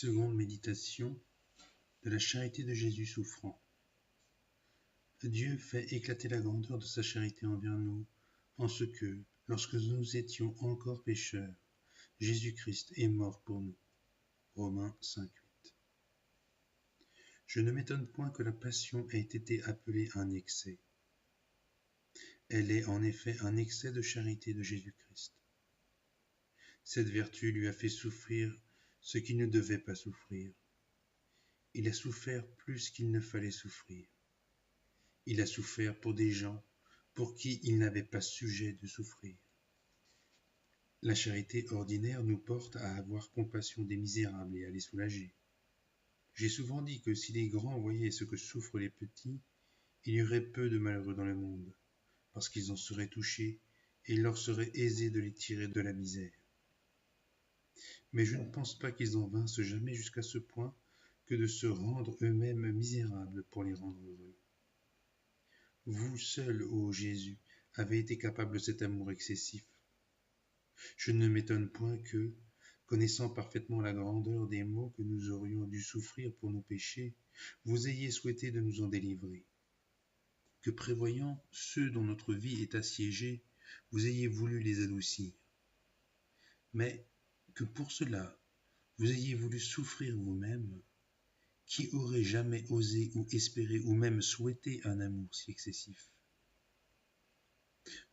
Seconde méditation de la charité de Jésus souffrant. Dieu fait éclater la grandeur de sa charité envers nous, en ce que, lorsque nous étions encore pécheurs, Jésus-Christ est mort pour nous. Romains 5:8. Je ne m'étonne point que la passion ait été appelée un excès. Elle est en effet un excès de charité de Jésus-Christ. Cette vertu lui a fait souffrir ce qu'il ne devait pas souffrir. Il a souffert plus qu'il ne fallait souffrir. Il a souffert pour des gens pour qui il n'avait pas sujet de souffrir. La charité ordinaire nous porte à avoir compassion des misérables et à les soulager. J'ai souvent dit que si les grands voyaient ce que souffrent les petits, il y aurait peu de malheureux dans le monde, parce qu'ils en seraient touchés et il leur serait aisé de les tirer de la misère. Mais je ne pense pas qu'ils en vinssent jamais jusqu'à ce point que de se rendre eux-mêmes misérables pour les rendre heureux. Vous seul, ô Jésus, avez été capable de cet amour excessif. Je ne m'étonne point que, connaissant parfaitement la grandeur des maux que nous aurions dû souffrir pour nos péchés, vous ayez souhaité de nous en délivrer. Que prévoyant ceux dont notre vie est assiégée, vous ayez voulu les adoucir. Mais que pour cela, vous ayez voulu souffrir vous-même, qui aurait jamais osé ou espéré ou même souhaité un amour si excessif?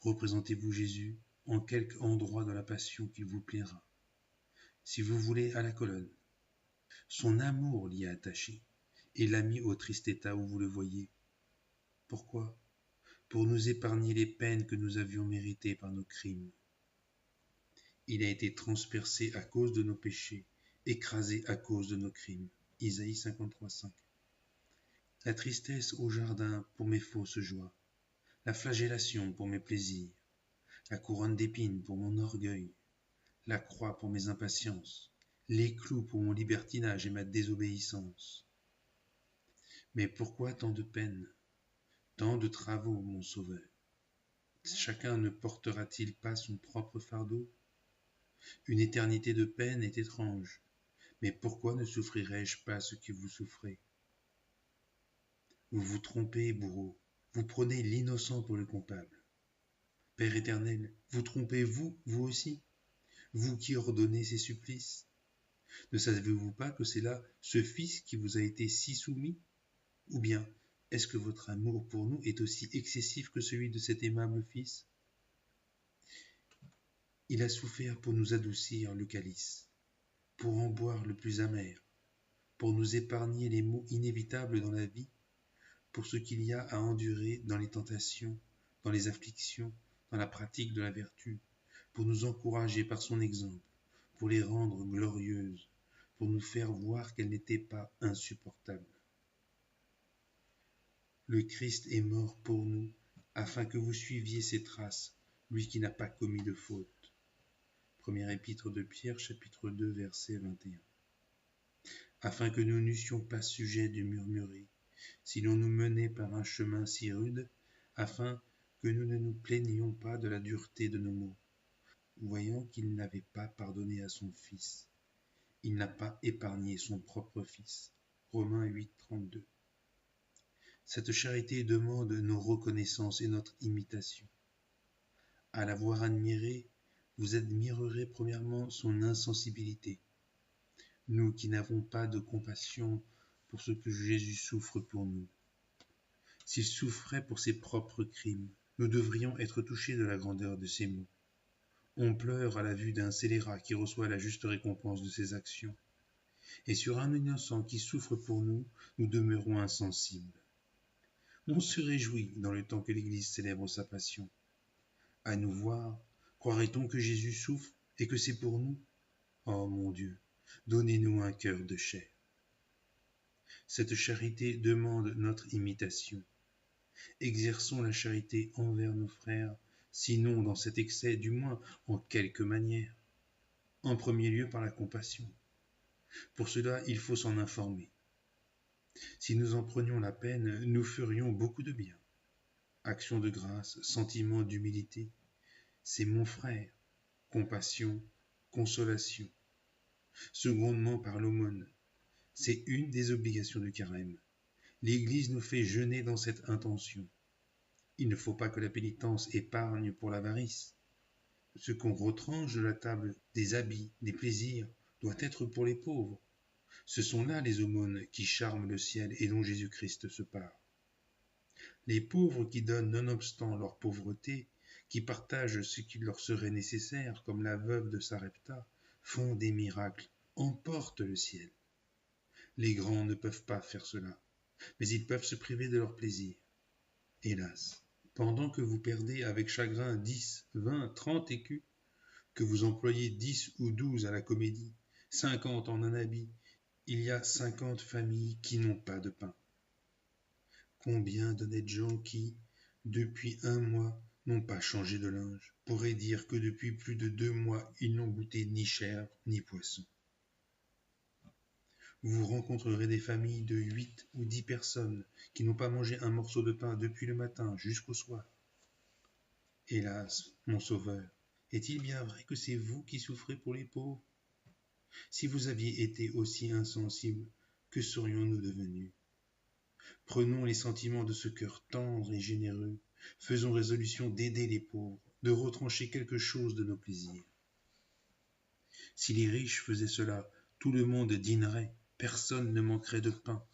Représentez-vous Jésus en quelque endroit de la passion qu'il vous plaira. Si vous voulez à la colonne, son amour l'y a attaché et l'a mis au triste état où vous le voyez. Pourquoi? Pour nous épargner les peines que nous avions méritées par nos crimes. Il a été transpercé à cause de nos péchés, écrasé à cause de nos crimes. Isaïe 53:5. La tristesse au jardin pour mes fausses joies, la flagellation pour mes plaisirs, la couronne d'épines pour mon orgueil, la croix pour mes impatiences, les clous pour mon libertinage et ma désobéissance. Mais pourquoi tant de peines, tant de travaux, mon Sauveur? Chacun ne portera-t-il pas son propre fardeau? Une éternité de peine est étrange, mais pourquoi ne souffrirais-je pas ce que vous souffrez? Vous vous trompez, bourreau, vous prenez l'innocent pour le coupable. Père éternel, vous trompez-vous, vous aussi, vous qui ordonnez ces supplices? Ne savez-vous pas que c'est là ce Fils qui vous a été si soumis? Ou bien, est-ce que votre amour pour nous est aussi excessif que celui de cet aimable Fils? Il a souffert pour nous adoucir le calice, pour en boire le plus amer, pour nous épargner les maux inévitables dans la vie, pour ce qu'il y a à endurer dans les tentations, dans les afflictions, dans la pratique de la vertu, pour nous encourager par son exemple, pour les rendre glorieuses, pour nous faire voir qu'elles n'étaient pas insupportables. Le Christ est mort pour nous, afin que vous suiviez ses traces, lui qui n'a pas commis de faute. Première épître de Pierre, chapitre 2, verset 21. Afin que nous n'eussions pas sujet de murmurer, si l'on nous menait par un chemin si rude, afin que nous ne nous plaignions pas de la dureté de nos maux, voyant qu'il n'avait pas pardonné à son Fils. Il n'a pas épargné son propre Fils. Romains 8:32. Cette charité demande nos reconnaissances et notre imitation. À l'avoir admiré, vous admirerez premièrement son insensibilité. Nous qui n'avons pas de compassion pour ce que Jésus souffre pour nous. S'il souffrait pour ses propres crimes, nous devrions être touchés de la grandeur de ses maux. On pleure à la vue d'un scélérat qui reçoit la juste récompense de ses actions. Et sur un innocent qui souffre pour nous, nous demeurons insensibles. On se réjouit dans le temps que l'Église célèbre sa passion. À nous voir, croirait-on que Jésus souffre et que c'est pour nous? Oh mon Dieu, donnez-nous un cœur de chair. Cette charité demande notre imitation. Exerçons la charité envers nos frères, sinon dans cet excès, du moins en quelque manière. En premier lieu par la compassion. Pour cela, il faut s'en informer. Si nous en prenions la peine, nous ferions beaucoup de bien. Action de grâce, sentiment d'humilité, c'est mon frère. Compassion, consolation. Secondement par l'aumône, C'est une des obligations du carême. L'Église nous fait jeûner dans cette intention. Il ne faut pas que la pénitence épargne pour l'avarice. Ce qu'on retranche de la table, des habits, des plaisirs, doit être pour les pauvres. Ce sont là les aumônes qui charment le ciel et dont Jésus-Christ se parle. Les pauvres qui donnent nonobstant leur pauvreté, qui partagent ce qui leur serait nécessaire, comme la veuve de Sarepta, font des miracles, emportent le ciel. Les grands ne peuvent pas faire cela, mais ils peuvent se priver de leur plaisir. Hélas, pendant que vous perdez avec chagrin 10, 20, 30 écus, que vous employez 10 ou 12 à la comédie, 50 en un habit, il y a 50 familles qui n'ont pas de pain. Combien d'honnêtes gens qui, depuis un mois, n'ont pas changé de linge, pourraient dire que depuis plus de 2 mois, ils n'ont goûté ni chair ni poisson. Vous rencontrerez des familles de 8 ou 10 personnes qui n'ont pas mangé un morceau de pain depuis le matin jusqu'au soir. Hélas, mon Sauveur, est-il bien vrai que c'est vous qui souffrez pour les pauvres? Si vous aviez été aussi insensibles, que serions-nous devenus? Prenons les sentiments de ce cœur tendre et généreux, faisons résolution d'aider les pauvres, de retrancher quelque chose de nos plaisirs. Si les riches faisaient cela, tout le monde dînerait, personne ne manquerait de pain,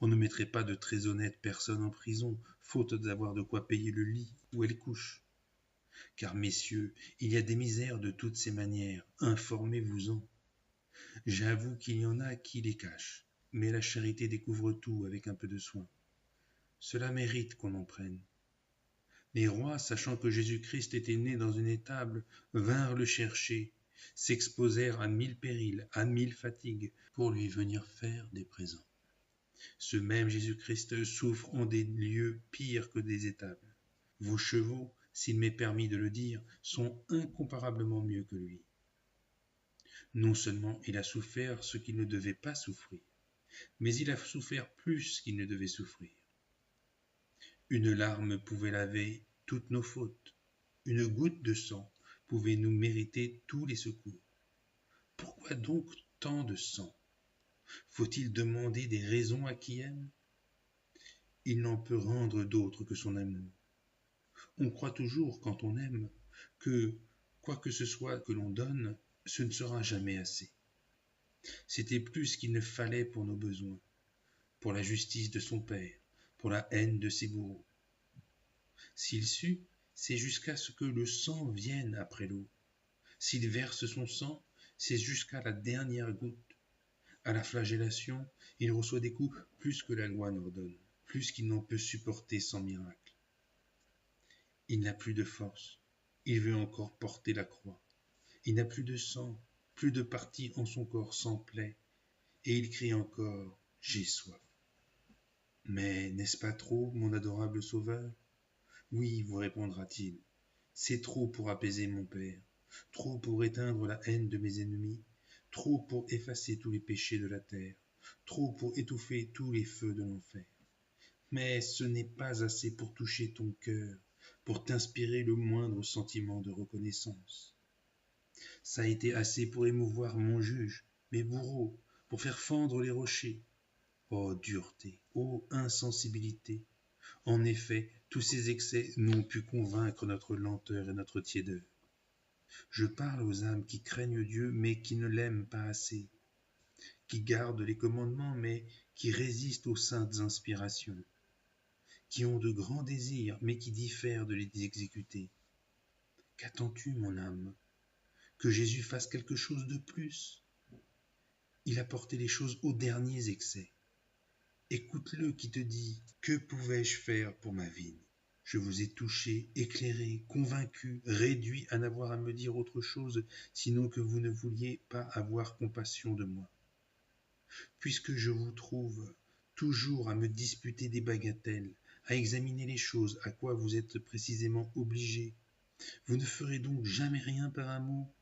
on ne mettrait pas de très honnêtes personnes en prison, faute d'avoir de quoi payer le lit où elles couchent. Car, messieurs, il y a des misères de toutes ces manières, informez-vous-en. J'avoue qu'il y en a qui les cachent, mais la charité découvre tout avec un peu de soin. Cela mérite qu'on en prenne. Les rois, sachant que Jésus-Christ était né dans une étable, vinrent le chercher, s'exposèrent à 1000 périls, à 1000 fatigues, pour lui venir faire des présents. Ce même Jésus-Christ souffre en des lieux pires que des étables. Vos chevaux, s'il m'est permis de le dire, sont incomparablement mieux que lui. Non seulement il a souffert ce qu'il ne devait pas souffrir, mais il a souffert plus qu'il ne devait souffrir. Une larme pouvait laver toutes nos fautes. Une goutte de sang pouvait nous mériter tous les secours. Pourquoi donc tant de sang? Faut-il demander des raisons à qui aime? Il n'en peut rendre d'autres que son amour. On croit toujours, quand on aime, que, quoi que ce soit que l'on donne, ce ne sera jamais assez. C'était plus qu'il ne fallait pour nos besoins, pour la justice de son Père, pour la haine de ses bourreaux. S'il sut, c'est jusqu'à ce que le sang vienne après l'eau. S'il verse son sang, c'est jusqu'à la dernière goutte. À la flagellation, il reçoit des coups plus que la loi n'ordonne, plus qu'il n'en peut supporter sans miracle. Il n'a plus de force, il veut encore porter la croix. Il n'a plus de sang, plus de partie en son corps sans plaie, et il crie encore « J'ai soif ». Mais n'est-ce pas trop, mon adorable Sauveur? Oui, vous répondra-t-il, c'est trop pour apaiser mon Père, trop pour éteindre la haine de mes ennemis, trop pour effacer tous les péchés de la terre, trop pour étouffer tous les feux de l'enfer. Mais ce n'est pas assez pour toucher ton cœur, pour t'inspirer le moindre sentiment de reconnaissance. Ça a été assez pour émouvoir mon juge, mes bourreaux, pour faire fendre les rochers. Ô dureté, ô insensibilité! En effet, tous ces excès n'ont pu convaincre notre lenteur et notre tiédeur. Je parle aux âmes qui craignent Dieu, mais qui ne l'aiment pas assez, qui gardent les commandements, mais qui résistent aux saintes inspirations, qui ont de grands désirs, mais qui diffèrent de les exécuter. Qu'attends-tu, mon âme? Que Jésus fasse quelque chose de plus? Il a porté les choses aux derniers excès. Écoute-le qui te dit « Que pouvais-je faire pour ma vigne ?» Je vous ai touché, éclairé, convaincu, réduit à n'avoir à me dire autre chose, sinon que vous ne vouliez pas avoir compassion de moi. Puisque je vous trouve toujours à me disputer des bagatelles, à examiner les choses à quoi vous êtes précisément obligé, vous ne ferez donc jamais rien par amour,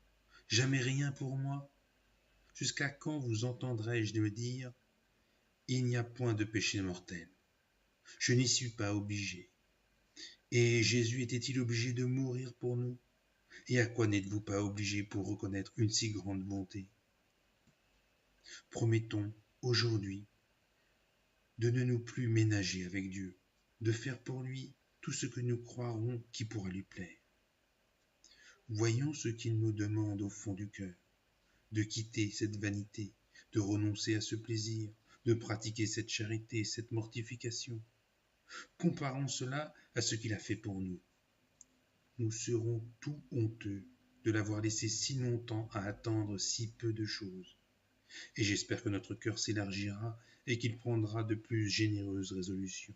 jamais rien pour moi? Jusqu'à quand vous entendrai-je me dire « Il n'y a point de péché mortel, je n'y suis pas obligé ». Et Jésus était-il obligé de mourir pour nous? Et à quoi n'êtes-vous pas obligé pour reconnaître une si grande bonté? Promettons aujourd'hui de ne nous plus ménager avec Dieu, de faire pour lui tout ce que nous croirons qui pourra lui plaire. Voyons ce qu'il nous demande au fond du cœur, de quitter cette vanité, de renoncer à ce plaisir, de pratiquer cette charité, cette mortification. Comparons cela à ce qu'il a fait pour nous. Nous serons tout honteux de l'avoir laissé si longtemps à attendre si peu de choses. Et j'espère que notre cœur s'élargira et qu'il prendra de plus généreuses résolutions.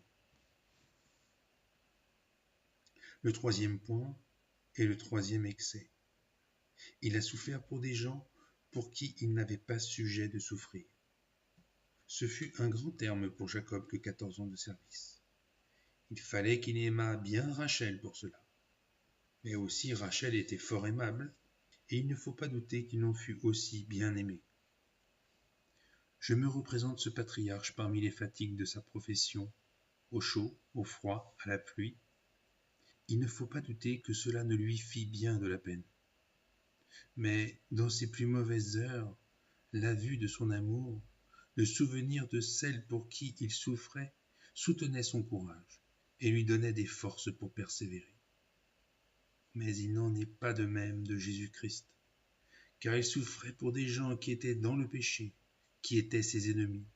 Le troisième point est le troisième excès. Il a souffert pour des gens pour qui il n'avait pas sujet de souffrir. Ce fut un grand terme pour Jacob que 14 ans de service. Il fallait qu'il aimât bien Rachel pour cela. Mais aussi Rachel était fort aimable, et il ne faut pas douter qu'il en fut aussi bien aimé. Je me représente ce patriarche parmi les fatigues de sa profession, au chaud, au froid, à la pluie. Il ne faut pas douter que cela ne lui fit bien de la peine. Mais dans ses plus mauvaises heures, la vue de son amour, le souvenir de celle pour qui il souffrait, soutenait son courage et lui donnait des forces pour persévérer. Mais il n'en est pas de même de Jésus-Christ, car il souffrait pour des gens qui étaient dans le péché, qui étaient ses ennemis.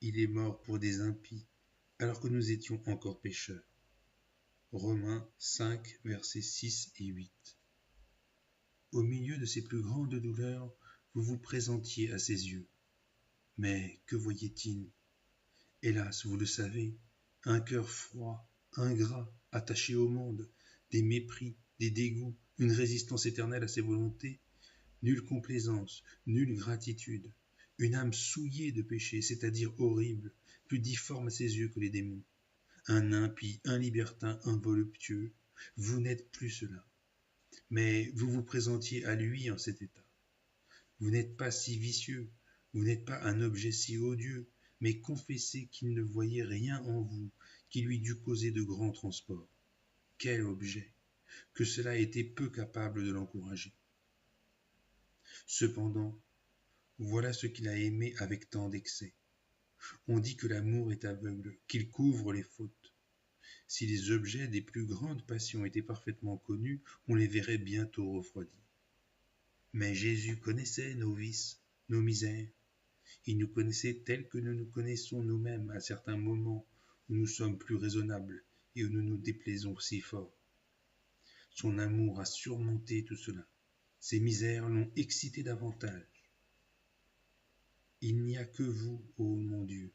Il est mort pour des impies, alors que nous étions encore pécheurs. Romains 5, versets 6 et 8. Au milieu de ses plus grandes douleurs, vous vous présentiez à ses yeux. Mais que voyait-il? Hélas, vous le savez, un cœur froid, ingrat, attaché au monde, des mépris, des dégoûts, une résistance éternelle à ses volontés, nulle complaisance, nulle gratitude, une âme souillée de péché, c'est-à-dire horrible, plus difforme à ses yeux que les démons, un impie, un libertin, un voluptueux. Vous n'êtes plus cela, mais vous vous présentiez à lui en cet état. Vous n'êtes pas si vicieux, vous n'êtes pas un objet si odieux, mais confessez qu'il ne voyait rien en vous qui lui dût causer de grands transports. Quel objet! Que cela était peu capable de l'encourager. Cependant, voilà ce qu'il a aimé avec tant d'excès. On dit que l'amour est aveugle, qu'il couvre les fautes. Si les objets des plus grandes passions étaient parfaitement connus, on les verrait bientôt refroidis. Mais Jésus connaissait nos vices, nos misères. Il nous connaissait tels que nous nous connaissons nous-mêmes à certains moments où nous sommes plus raisonnables et où nous nous déplaisons si fort. Son amour a surmonté tout cela. Ses misères l'ont excité davantage. Il n'y a que vous, ô mon Dieu,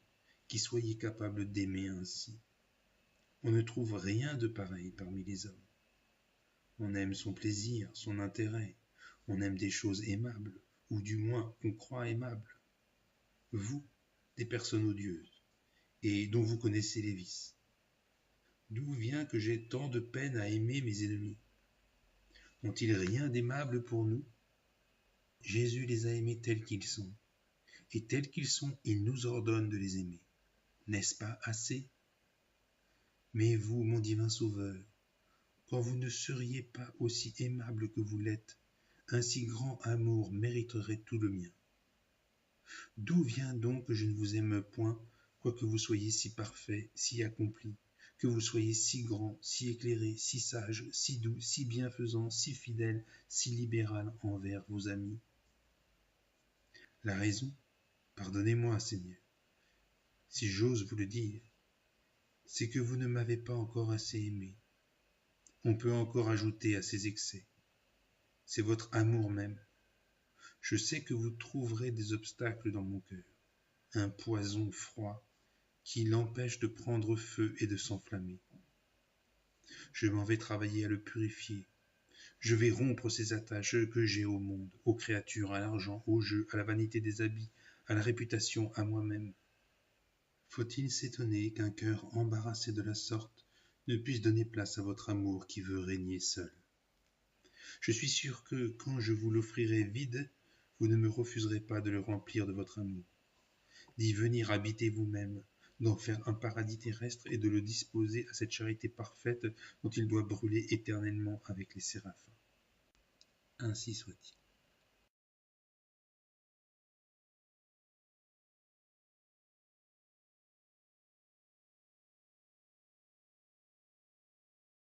qui soyez capable d'aimer ainsi. On ne trouve rien de pareil parmi les hommes. On aime son plaisir, son intérêt, on aime des choses aimables, ou du moins qu'on croit aimables. Vous, des personnes odieuses, et dont vous connaissez les vices. D'où vient que j'ai tant de peine à aimer mes ennemis? N'ont-ils rien d'aimable pour nous? Jésus les a aimés tels qu'ils sont, et tels qu'ils sont, il nous ordonne de les aimer. N'est-ce pas assez? Mais vous, mon divin Sauveur, quand vous ne seriez pas aussi aimable que vous l'êtes, un si grand amour mériterait tout le mien. D'où vient donc que je ne vous aime point, quoique vous soyez si parfait, si accompli, que vous soyez si grand, si éclairé, si sage, si doux, si bienfaisant, si fidèle, si libéral envers vos amis? La raison, pardonnez-moi, Seigneur, si j'ose vous le dire, c'est que vous ne m'avez pas encore assez aimé. On peut encore ajouter à ces excès. C'est votre amour même. Je sais que vous trouverez des obstacles dans mon cœur, un poison froid qui l'empêche de prendre feu et de s'enflammer. Je m'en vais travailler à le purifier. Je vais rompre ces attaches que j'ai au monde, aux créatures, à l'argent, au jeu, à la vanité des habits, à la réputation, à moi-même. Faut-il s'étonner qu'un cœur embarrassé de la sorte ne puisse donner place à votre amour qui veut régner seul? Je suis sûr que, quand je vous l'offrirai vide, vous ne me refuserez pas de le remplir de votre amour, d'y venir habiter vous-même, d'en faire un paradis terrestre et de le disposer à cette charité parfaite dont il doit brûler éternellement avec les séraphins. Ainsi soit-il.